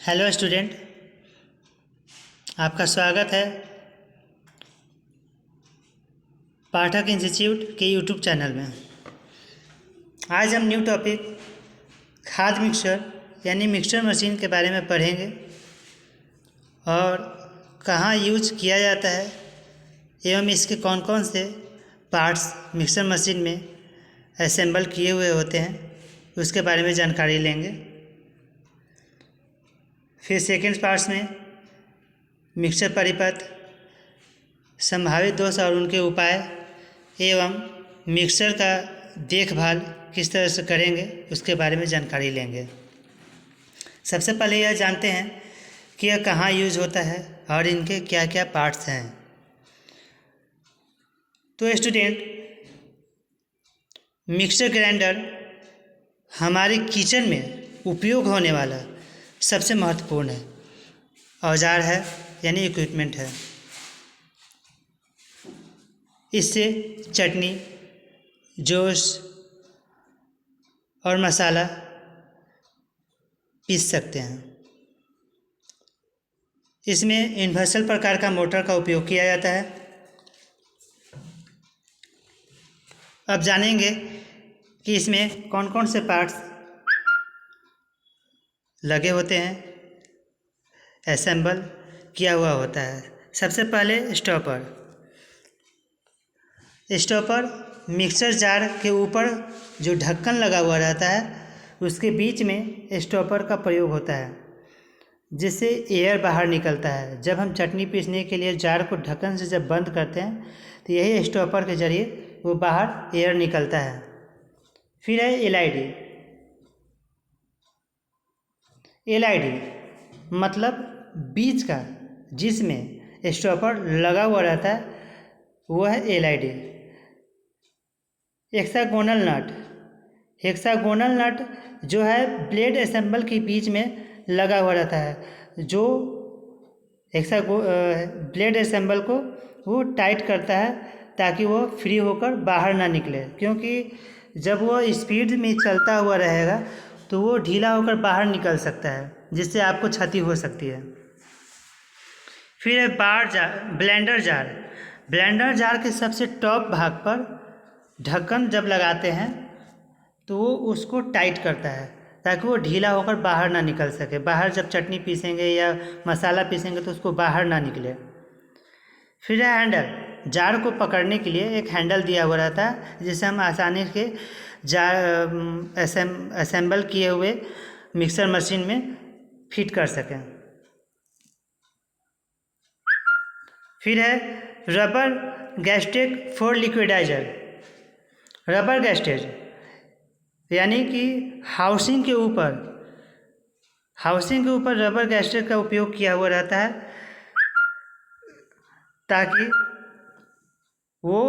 Hello student, आपका स्वागत है पाठक इंस्टीट्यूट के यूट्यूब चैनल में। आज हम न्यू टॉपिक खाद मिक्सर यानी मिक्सर मशीन के बारे में पढ़ेंगे और कहाँ यूज किया जाता है एवं इसके कौन कौन से पार्ट्स मिक्सर मशीन में असेंबल किए हुए होते हैं उसके बारे में जानकारी लेंगे। फिर सेकेंड पार्ट्स में मिक्सर परिपथ, संभावित दोष और उनके उपाय एवं मिक्सर का देखभाल किस तरह से करेंगे उसके बारे में जानकारी लेंगे। सबसे पहले यह जानते हैं कि यह कहाँ यूज होता है और इनके क्या क्या पार्ट्स हैं। तो स्टूडेंट, मिक्सर ग्राइंडर हमारे किचन में उपयोग होने वाला सबसे महत्वपूर्ण औजार है यानी इक्विपमेंट है। इससे चटनी, जूस और मसाला पीस सकते हैं। इसमें यूनिवर्सल प्रकार का मोटर का उपयोग किया जाता है। अब जानेंगे कि इसमें कौन कौन से पार्ट्स लगे होते हैं, असेंबल किया हुआ होता है। सबसे पहले स्टॉपर मिक्सर जार के ऊपर जो ढक्कन लगा हुआ रहता है उसके बीच में स्टॉपर का प्रयोग होता है, जिससे एयर बाहर निकलता है। जब हम चटनी पीसने के लिए जार को ढक्कन से जब बंद करते हैं तो यही स्टॉपर के जरिए वो बाहर एयर निकलता है। फिर है एलआईडी मतलब बीच का जिसमें स्टॉपर लगा हुआ रहता है वो है एलआईडी। हेक्सागोनल नट जो है ब्लेड असेंबल के बीच में लगा हुआ रहता है, जो ब्लेड असेंबल को वो टाइट करता है ताकि वो फ्री होकर बाहर ना निकले, क्योंकि जब वो स्पीड में चलता हुआ रहेगा तो वो ढीला होकर बाहर निकल सकता है, जिससे आपको क्षति हो सकती है। फिर है ब्लेंडर जार के सबसे टॉप भाग पर ढक्कन जब लगाते हैं तो वो उसको टाइट करता है ताकि वो ढीला होकर बाहर ना निकल सके। बाहर जब चटनी पीसेंगे या मसाला पीसेंगे तो उसको बाहर ना निकले। फिर है हैंडल। जार को पकड़ने के लिए एक हैंडल दिया हुआ रहता है जिससे हम आसानी से जार असेंबल किए हुए मिक्सर मशीन में फिट कर सकें। फिर है rubber gasket for liquidiser. Rubber gasket यानी कि हाउसिंग के ऊपर रबर गैस्केट का उपयोग किया हुआ रहता है ताकि वो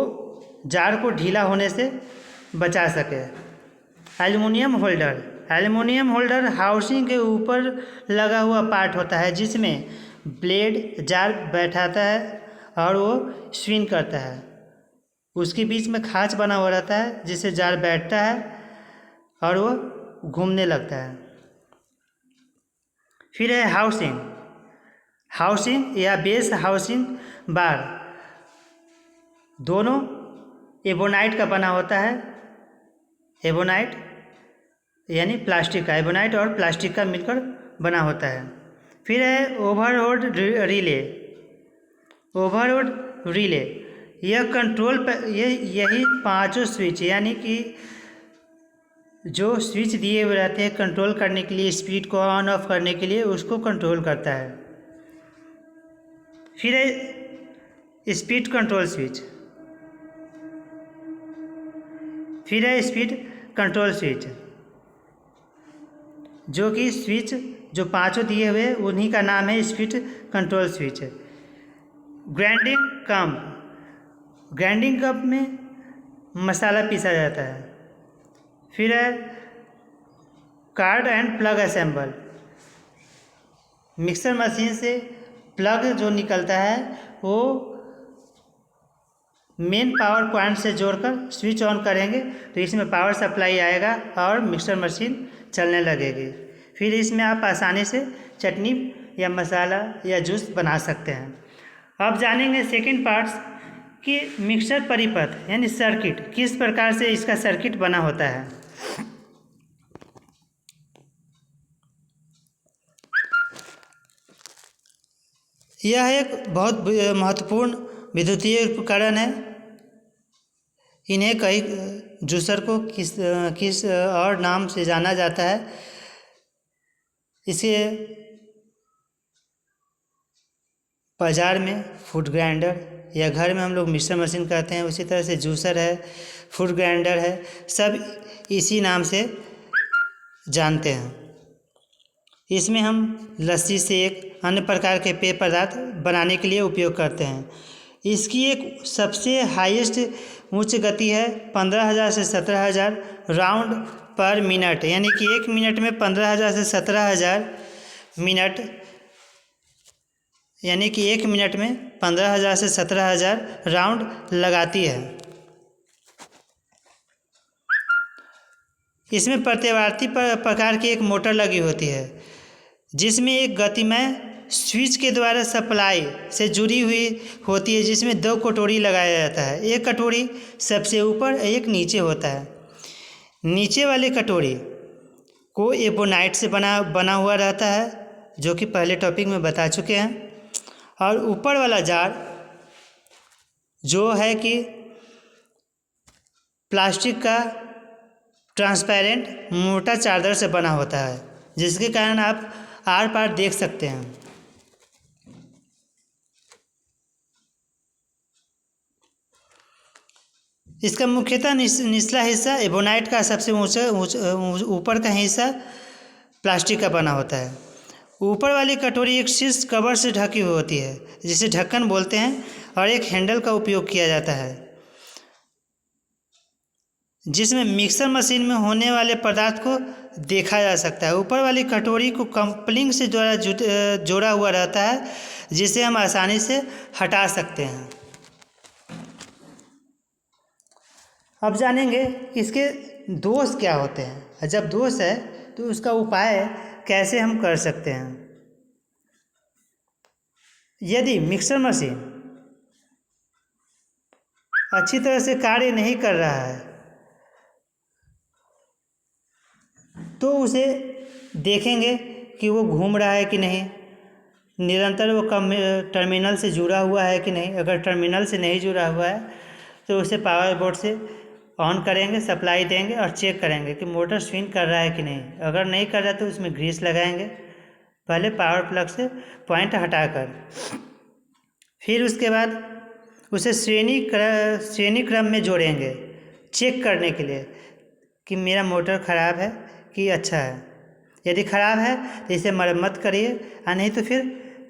जार को ढीला होने से बचा सके। एल्युमिनियम होल्डर हाउसिंग के ऊपर लगा हुआ पार्ट होता है जिसमें ब्लेड जार बैठाता है और वो स्पिन करता है। उसके बीच में खांच बना हुआ रहता है जिससे जार बैठता है और वो घूमने लगता है। फिर है हाउसिंग या बेस हाउसिंग बार, दोनों एबोनाइट का बना होता है। एबोनाइट यानी प्लास्टिक का, एबोनाइट और प्लास्टिक का मिलकर बना होता है। फिर है ओवरलोड रिले। यह कंट्रोल यही पांचों स्विच यानी कि जो स्विच दिए हुए रहते हैं कंट्रोल करने के लिए, स्पीड को ऑन ऑफ करने के लिए, उसको कंट्रोल करता है। फिर है स्पीड कंट्रोल स्विच। फिर है स्पीड कंट्रोल स्विच, जो कि स्विच जो पांचों दिए हुए उन्हीं का नाम है speed control switch. Grinding cup में मसाला पीसा जाता है। फिर है card and plug assemble. Mixer machine से प्लग जो निकलता है वो मेन पावर पॉइंट से जोड़कर स्विच ऑन करेंगे तो इसमें पावर सप्लाई आएगा और मिक्सर मशीन चलने लगेगी। फिर इसमें आप आसानी से चटनी या मसाला या जूस बना सकते हैं। अब जानेंगे सेकंड पार्ट्स कि मिक्सर परिपथ यानी सर्किट किस प्रकार से इसका सर्किट बना होता है। यह एक बहुत महत्वपूर्ण विद्युतीय उपकरण है। इन्हें कई जूसर को किस और नाम से जाना जाता है। इसे बाजार में फूड ग्राइंडर या घर में हम लोग मिक्सर मशीन कहते हैं, उसी तरह से जूसर है, फूड ग्राइंडर है, सब इसी नाम से जानते हैं। इसमें हम लस्सी से एक अन्य प्रकार के पेय पदार्थ बनाने के लिए उपयोग करते हैं। इसकी एक सबसे हाईएस्ट उच्च गति है 15,000 से 17,000 राउंड पर मिनट, यानी कि 1 मिनट में 15,000 से 17,000 मिनट, यानी कि 1 मिनट में 15,000 से 17,000 राउंड लगाती है। इसमें प्रतिवर्ती प्रकार की एक मोटर लगी होती है जिसमें एक गतिमय स्विच के द्वारा सप्लाई से जुड़ी हुई होती है, जिसमें 2 कटोरी लगाया जाता है। एक कटोरी सबसे ऊपर, एक नीचे होता है। नीचे वाले कटोरी को एबोनाइट से बना हुआ रहता है, जो कि पहले टॉपिक में बता चुके हैं। और ऊपर वाला जार जो है कि प्लास्टिक का ट्रांसपेरेंट मोटा चादर से बना होता है, जिसके कारण आप आर पार देख सकते हैं। इसका मुख्यतः निचला हिस्सा एबोनाइट का सबसे ऊपर का हिस्सा प्लास्टिक का बना होता है। ऊपर वाली कटोरी एक शीर्ष कवर से ढकी हुई होती है, जिसे ढक्कन बोलते हैं, और एक हैंडल का उपयोग किया जाता है जिसमें मिक्सर मशीन में होने वाले पदार्थ को देखा जा सकता है। ऊपर वाली कटोरी को कपलिंग से जोड़ा हुआ रहता है, जिसे हम आसानी से हटा सकते हैं। अब जानेंगे इसके दोष क्या होते हैं। जब दोष है तो उसका उपाय कैसे हम कर सकते हैं। यदि मिक्सर मशीन अच्छी तरह से कार्य नहीं कर रहा है तो उसे देखेंगे कि वो घूम रहा है कि नहीं, निरंतर वो टर्मिनल से जुड़ा हुआ है कि नहीं। अगर टर्मिनल से नहीं जुड़ा हुआ है तो उसे पावर बोर्ड से ऑन करेंगे, सप्लाई देंगे और चेक करेंगे कि मोटर स्विंग कर रहा है कि नहीं। अगर नहीं कर रहा तो उसमें ग्रीस लगाएंगे, पहले पावर प्लग से पॉइंट हटाकर। फिर उसके बाद उसे श्रेणी क्रम में जोड़ेंगे, चेक करने के लिए कि मेरा मोटर ख़राब है कि अच्छा है। यदि ख़राब है तो इसे मरम्मत करिए, और नहीं तो फिर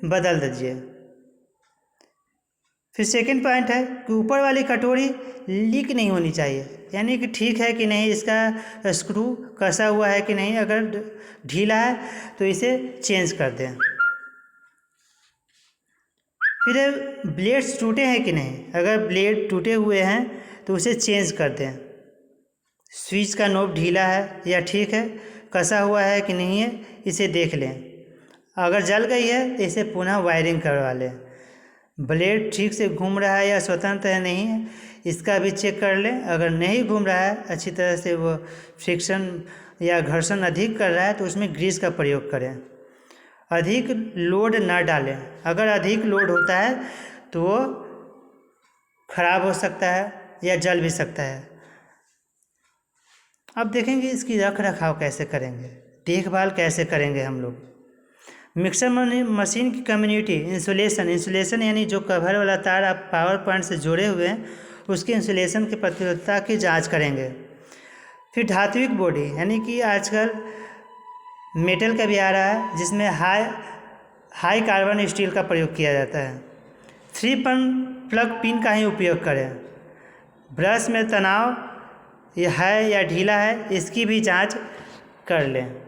बदल दीजिए। फिर सेकंड पॉइंट है कि ऊपर वाली कटोरी लीक नहीं होनी चाहिए, यानी कि ठीक है कि नहीं, इसका स्क्रू कसा हुआ है कि नहीं। अगर ढीला है तो इसे चेंज कर दें। फिर ब्लेड्स टूटे हैं कि नहीं, अगर ब्लेड टूटे हुए हैं तो उसे चेंज कर दें। स्विच का नोब ढीला है या ठीक है, कसा हुआ है कि नहीं है, इसे देख लें। अगर जल गई है तो इसे पुनः वायरिंग करवा लें। ब्लेड ठीक से घूम रहा है या स्वतंत्र है नहीं है, इसका भी चेक कर लें। अगर नहीं घूम रहा है अच्छी तरह से, वो फ्रिक्शन या घर्षण अधिक कर रहा है तो उसमें ग्रीस का प्रयोग करें। अधिक लोड न डालें। अगर अधिक लोड होता है तो वो खराब हो सकता है या जल भी सकता है। अब देखेंगे इसकी रख रखाव कैसे करेंगे, देखभाल कैसे करेंगे हम लोग। मिक्सर मशीन की कम्युनिटी इंसुलेशन यानी जो कवर वाला तार आप पावर पॉइंट से जोड़े हुए हैं उसके इंसुलेशन की प्रतिरोधकता की जांच करेंगे। फिर धात्विक बॉडी, यानी कि आजकल मेटल का भी आ रहा है जिसमें हाई कार्बन स्टील का प्रयोग किया जाता है। 3 प्लग पिन का ही उपयोग करें। ब्रश में तनाव ये है या ढीला है, इसकी भी जांच कर लें।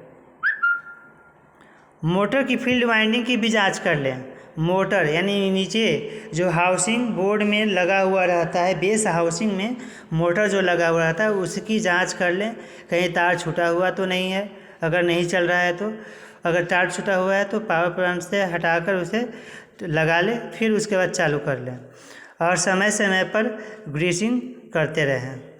मोटर की फील्ड वाइंडिंग की भी जांच कर लें। मोटर यानी नीचे जो हाउसिंग बोर्ड में लगा हुआ रहता है, बेस हाउसिंग में मोटर जो लगा हुआ रहता है उसकी जांच कर लें, कहीं तार छूटा हुआ तो नहीं है, अगर नहीं चल रहा है तो। अगर तार छूटा हुआ है तो पावर प्लांट से हटाकर उसे लगा लें, फिर उसके बाद चालू कर लें और समय समय पर ग्रीसिंग करते रहें।